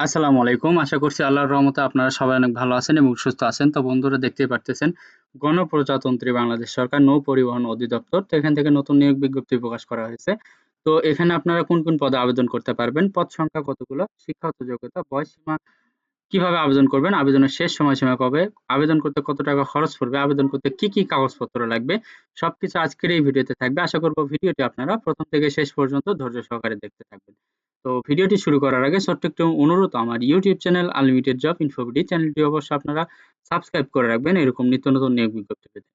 আসসালামু আলাইকুম। আশা করছি আল্লাহর রহমতে আপনারা সবাই অনেক ভালো আছেন এবং সুস্থ আছেন। তো বন্ধুরা দেখতেই পারতেছেন গণপ্রজাতন্ত্রী বাংলাদেশ সরকার নৌ পরিবহন অধিদপ্তর তো এখান থেকে নতুন নিয়োগ বিজ্ঞপ্তি প্রকাশ করা হয়েছে। তো এখানে আপনারা কোন পদে আবেদন করতে পারবেন, পদ সংখ্যা কতগুলো, শিক্ষাগত যোগ্যতা, বয়সসীমা, কিভাবে আবেদন করবেন, আবেদনের শেষ সময়সীমা কবে, আবেদন করতে কত টাকা খরচ পড়বে, আবেদন করতে কি কাগজপত্র লাগবে, সবকিছু আজকের এই ভিডিওতে থাকবে। আশা করব ভিডিওটি আপনারা প্রথম থেকে শেষ পর্যন্ত ধৈর্য সহকারে দেখতে থাকবেন। তো ভিডিওটি শুরু করার আগে ছোট্ট একটু অনুরোধ, আমার ইউটিউব চ্যানেল আনলিমিটেড জব ইনফোভিডি চ্যানেলটি অবশ্যই আপনারা সাবস্ক্রাইব করে রাখবেন এরকম নিত্য নতুন নিয়োগ বিজ্ঞপ্তি পেতে।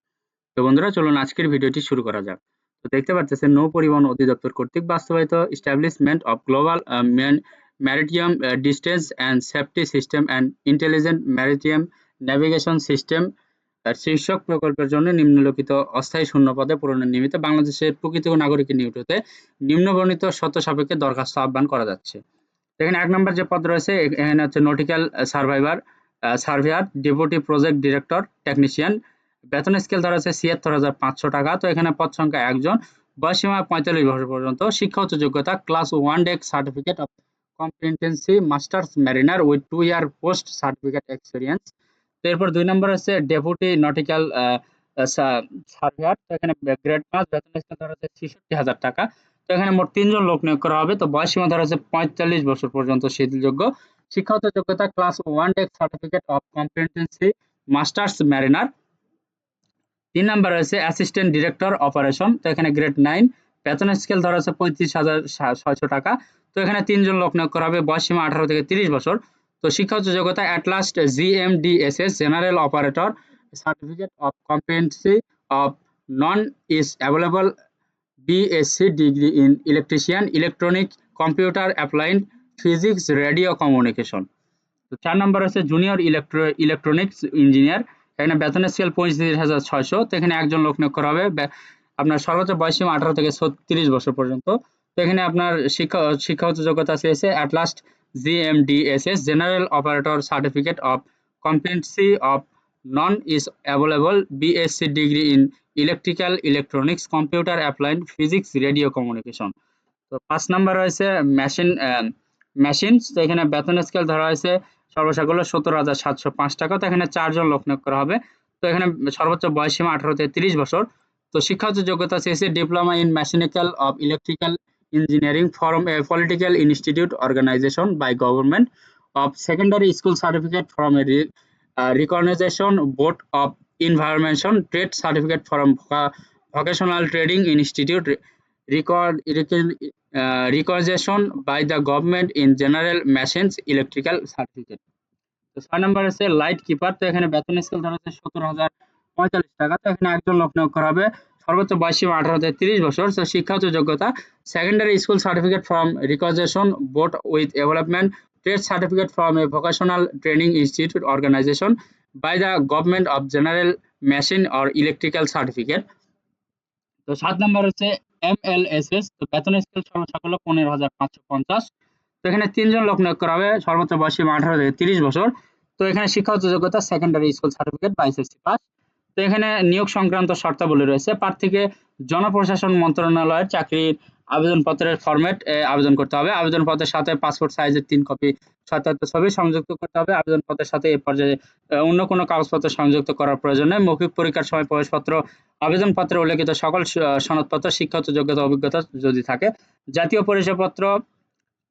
তো বন্ধুরা চলুন আজকের ভিডিওটি শুরু করা যাক। তো দেখতে পাচ্ছেন নৌ পরিবহন অধিদপ্তর কর্তৃক বাস্তবায়িত establishment of global maritime distance and safety system and intelligent maritime navigation system শীর্ষক প্রকল্পের জন্য নিম্নলিখিত অস্থায়ী শূন্য পদে পূরণের নিমিত্তে বাংলাদেশের প্রকৃত নাগরিকের নিয়োগ হতে নিম্নবর্ণিত শর্ত সাপেক্ষে দরখাস্ত আহ্বান করা যাচ্ছে। এখানে ১ নম্বর যে পদ রয়েছে এখানে হচ্ছে nautical surveyor, deputy project director, technician. বেতন স্কেল ধরা হচ্ছে ৭৬,৫০০ টাকা। তো এখানে পদ সংখ্যা ১ জন, বয়সসীমা ৪৫ বছর পর্যন্ত, শিক্ষাগত যোগ্যতা class 1 deck certificate of competency masters mariner with 2 year post certificate experience. তো এরপর ২ নম্বর হচ্ছে ডেপুটি নটিক্যাল সার্ভেয়ার। তো এখানে গ্রেড ৫, বেতন স্কেল ধরা হচ্ছে ৬৬,০০০ টাকা। তো এখানে মোট ৩ জন লোক নিয়োগ করা হবে। তো বয়সসীমা ধরা হচ্ছে ৪৫ বছর পর্যন্ত শিথিলযোগ্য। শিক্ষাগত যোগ্যতা class 1 deck certificate of competency masters mariner. ৩ number রয়েছে অ্যাসিস্ট্যান্ট ডিরেক্টর অপারেশন। তো এখানে গ্রেড ৯, বেতন স্কেল ধরা হচ্ছে ৩৫,৬০০ টাকা। তো এখানে ৩ জন লোক নিয়োগ করা হবে। বয়সসীমা ১৮ থেকে ৩০ বছর। তো শিক্ষাগত যোগ্যতা at last GMDSS general operator certificate of competency of none is available BSc degree in electrician, electronic, computer applied physics, radio communication. তো ৪ নম্বর হচ্ছে জুনিয়র ইলেকট্রনিক্স ইঞ্জিনিয়ার। এখানে বেতন স্কেল ৩৫,৬০০। তো এখানে একজন লোক নিয়োগ করা হবে। আপনার সর্বোচ্চ বয়সসীমা ১৮ থেকে ৩৬ বছর পর্যন্ত। তো এখানে আপনার শিক্ষাগত যোগ্যতা চেয়েছে at last GMDSS general operator certificate of competency of none is available BSc degree in electrical, electronics, computer applied physics, radio communication. তো ৫ নাম্বার রয়েছে মেশিনস। তো এখানে বেতন স্কেল ধরা হয়েছে সর্বসাকুল্য ৭০,৭০৫ টাকা। তো এখানে ৪ জন লোক নিয়োগ করা হবে। তো এখানে সর্বোচ্চ বয়সসীমা ১৮ থেকে ৩০ বছর। তো শিক্ষাগত যোগ্যতা চেয়েছে diploma in mechanical of electrical engineering from a political institute organisation by government of secondary school certificate from a recognization board of environment trade certificate from vocational trading institute recognition by the government in general machines electrical certificate। তো ৬ নম্বর হচ্ছে light keeper. তো এখানে বেতন scale ধরা হচ্ছে ১৭,০৪৫ টাকা। তো এখানে একজন লোক নিয়োগ করা হবে। সর্বোচ্চ বয়সসীমা ১৮ থেকে ৩০ বছর। তো শিক্ষাগত যোগ্যতা secondary school certificate from recognition board with development trade certificate from a vocational training institute organisation by the government of general machine or electrical certificate. তো ৭ নাম্বার হচ্ছে এমএলএসএস। তো বেতন স্কেল সর্বসাকুল্য ১৫,৫৫০। তো এখানে ৩ জন লোক নিয়োগ করা হবে। সর্বোচ্চ বয়সসীমা ১৮ থেকে ৩০ বছর। তো এখানে শিক্ষাগত যোগ্যতা সেকেন্ডারি স্কুল সার্টিফিকেট বা এসএসসি পাস। তো এখানে নিয়োগ সংক্রান্ত শর্তাবলী রয়েছে। প্রার্থীকে জনপ্রশাসন মন্ত্রণালয়ের চাকরির আবেদনপত্রের ফরম্যাট আবেদন করতে হবে। আবেদনপত্রের সাথে পাসপোর্ট সাইজের ৩ কপি সত্যায়িত ছবি সংযুক্ত করতে হবে। আবেদনপত্রের সাথে এ পর্যায়ে অন্য কোনো কাগজপত্র সংযুক্ত করার প্রয়োজন নেই। মৌখিক পরীক্ষার সময় প্রবেশপত্র, আবেদনপত্রে উল্লেখিত সকল সনদপত্র, শিক্ষাগত যোগ্যতা, অভিজ্ঞতা যদি থাকে, জাতীয় পরিচয়পত্র,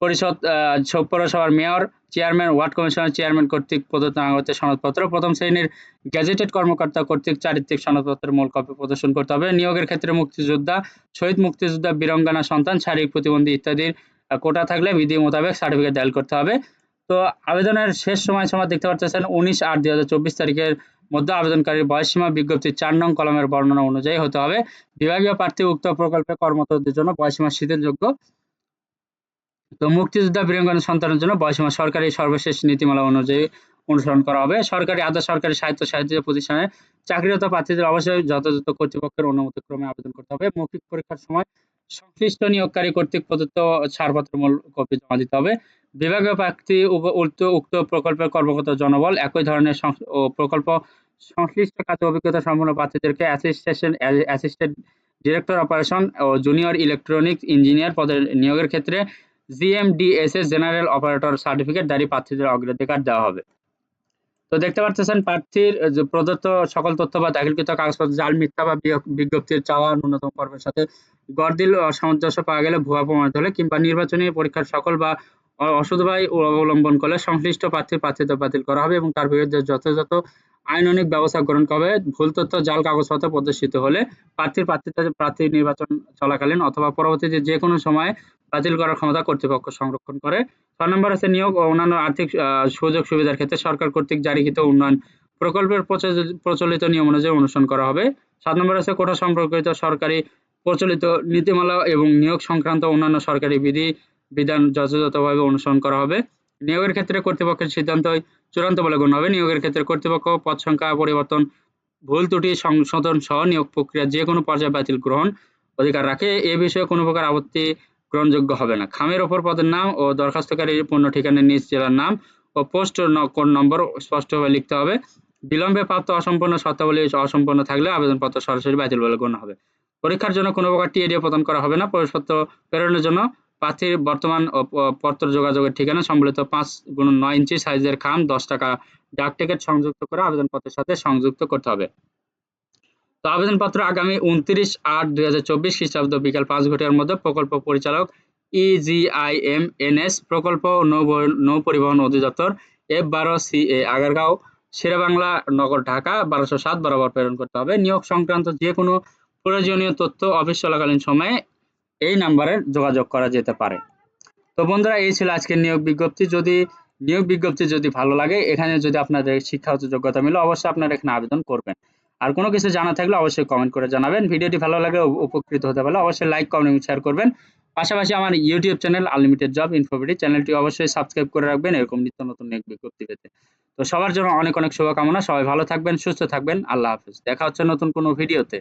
পরিষদ পৌরসভার মেয়র, চেয়ারম্যান, ওয়ার্ড কমিশনের চেয়ারম্যান কর্তৃক প্রদত্ত নাগরিকত্বের সনদপত্র, প্রথম শ্রেণীর গেজেটেড কর্মকর্তা কর্তৃক চারিত্রিক সনদপত্রের মূল কপি প্রদর্শন করতে হবে। নিয়োগের ক্ষেত্রে মুক্তিযোদ্ধা, শহীদ মুক্তিযোদ্ধা, বীরাঙ্গনা সন্তান, শারীরিক প্রতিবন্ধী ইত্যাদির কোটা থাকলে বিধি মোতাবেক সার্টিফিকেট দাখিল করতে হবে। তো আবেদনের শেষ সময়সীমা দেখতে পাচ্ছেন ১৯/৮/২০২৪ তারিখের মধ্যে আবেদনকারীর বয়সসীমা বিজ্ঞপ্তির ৪ নং কলমের বর্ণনা অনুযায়ী হতে হবে। বিভাগীয় প্রার্থী উক্ত প্রকল্পে কর্মরতদের জন্য বয়সসীমা শিথিলযোগ্য। তো মুক্তিযোদ্ধা, বীরাঙ্গনা সন্তানের জন্য বয়সসীমা সরকারি সর্বশেষ নীতিমালা অনুযায়ী অনুসরণ করা হবে। সরকারি, আধা সরকারি, স্বায়ত্তশাসিত প্রতিষ্ঠানে চাকরিরত প্রার্থীদের অবশ্যই যথাযথ কর্তৃপক্ষের অনুমতিক্রমে আবেদন করতে হবে। মৌখিক পরীক্ষার সময় সংশ্লিষ্ট নিয়োগকারী কর্তৃক প্রদত্ত ছাড়পত্র মূল কপি জমা দিতে হবে। বিভাগীয় প্রার্থী উক্ত প্রকল্পের কর্মকর্তা জনবল একই ধরনের প্রকল্প সংশ্লিষ্ট কাজে অভিজ্ঞতা সম্পন্ন প্রার্থীদেরকে অ্যাসিস্ট্যান্ট ডিরেক্টর অপারেশন ও জুনিয়র ইলেকট্রনিক্স ইঞ্জিনিয়ার পদের নিয়োগের ক্ষেত্রে জিএমডিএসএস জেনারেল অপারেটর সার্টিফিকেটধারী প্রার্থীদের অগ্রাধিকার দেওয়া হবে। তো দেখতে পাচ্ছেন প্রার্থীর যে প্রদত্ত সকল তথ্য বা দাখিলকৃত কাগজপত্র জাল, মিথ্যা বা বিজ্ঞপ্তির চাওয়া ন্যূনতম পর্বের সাথে গরদিল অসামঞ্জস্য পাওয়া গেলে, ভুয়া প্রমাণিত হলে কিংবা নির্বাচনী পরীক্ষার সকল বা অসৎ উপায় অবলম্বন করলে সংশ্লিষ্ট প্রার্থীর প্রার্থিতা বাতিল করা হবে এবং তার বিরুদ্ধে যথাযথ আইনানুগ ব্যবস্থা গ্রহণ করা হবে। ভুল তথ্য, জাল কাগজপত্র প্রদর্শিত হলে প্রার্থী নির্বাচন চলাকালীন অথবা পরবর্তীতে যে কোনো সময় বাতিল করার ক্ষমতা কর্তৃপক্ষ সংরক্ষণ করে। ৬ নম্বর আছে নিয়োগ ও অন্যান্য আর্থিক সুযোগ সুবিধার ক্ষেত্রে সরকার কর্তৃক জারিকৃত উন্নয়ন প্রকল্পের প্রচলিত নিয়ম অনুযায়ী অনুসরণ করা হবে। ৭ নম্বর আছে কোটা সম্পর্কিত সরকারি প্রচলিত নীতিমালা এবং নিয়োগ সংক্রান্ত অন্যান্য সরকারি বিধান যথাযথভাবে অনুসরণ করা হবে। নিয়োগের ক্ষেত্রে কর্তৃপক্ষের সিদ্ধান্তই চূড়ান্ত বলে গণ্য হবে। নিয়োগের ক্ষেত্রে কর্তৃপক্ষ পদ সংখ্যা পরিবর্তন, ভুল ত্রুটি সংশোধন সহ নিয়োগ প্রক্রিয়া যে কোনো পর্যায়ে বাতিল গ্রহণ অধিকার রাখে। এ বিষয়ে কোনো প্রকার আপত্তি গ্রহণযোগ্য হবে না। খামের ওপর পদের নাম ও দরখাস্তকারীর পূর্ণ ঠিকানার নিজ জেলার নাম ও পোস্ট কোড নম্বর স্পষ্টভাবে লিখতে হবে। বিলম্বে প্রাপ্ত অসম্পূর্ণ শর্তাবলী অসম্পূর্ণ থাকলে আবেদনপত্র সরাসরি বাতিল বলে গণ্য হবে। পরীক্ষার জন্য কোনো প্রকার টিএডিও প্রদান করা হবে না। প্রবেশপত্র প্রেরণের জন্য প্রার্থীর বর্তমান ও পত্র যোগাযোগের ঠিকানা সম্বলিত 5x9 ইঞ্চি সাইজের খাম 10 টাকা ডাক টিকিট সংযুক্ত করে আবেদনপত্রের সাথে সংযুক্ত করতে হবে। তো আবেদনপত্র আগামী 29/8/2024 খ্রিস্টাব্দ বিকাল 5 ঘটিকার মধ্যে প্রকল্প পরিচালক EGIMNS প্রকল্প নৌ পরিবহন অধিদপ্তর F12CA আগারগাঁও শেরেবাংলা নগর ঢাকা 1207 বরাবর প্রেরণ করতে হবে। নিয়োগ সংক্রান্ত যে কোনো প্রয়োজনীয় তথ্য অফিস চলাকালীন সময়ে এই নাম্বারে যোগাযোগ করা যেতে পারে। তো বন্ধুরা, এই ছিল আজকের নিয়োগ বিজ্ঞপ্তি যদি ভালো লাগে, এখানে যদি আপনাদের শিক্ষাগত যোগ্যতা মিলে অবশ্যই আপনারা এখানে আবেদন করবেন। আর কোনো কিছু জানা থাকলে অবশ্যই কমেন্ট করে জানাবেন। ভিডিওটি ভালো লাগলে উপকৃত হতে পারলে অবশ্যই লাইক, কমেন্ট এবং শেয়ার করবেন। পাশাপাশি আমার ইউটিউব চ্যানেল আনলিমিটেড জব ইনফোভিডি চ্যানেলটি অবশ্যই সাবস্ক্রাইব করে রাখবেন এরকম নিত্য নতুন নিয়োগ বিজ্ঞপ্তি পেতে। তো সবার জন্য অনেক অনেক শুভকামনা। সবাই ভালো থাকবেন, সুস্থ থাকবেন। আল্লাহ হাফেজ। দেখা হচ্ছে নতুন কোনো ভিডিওতে।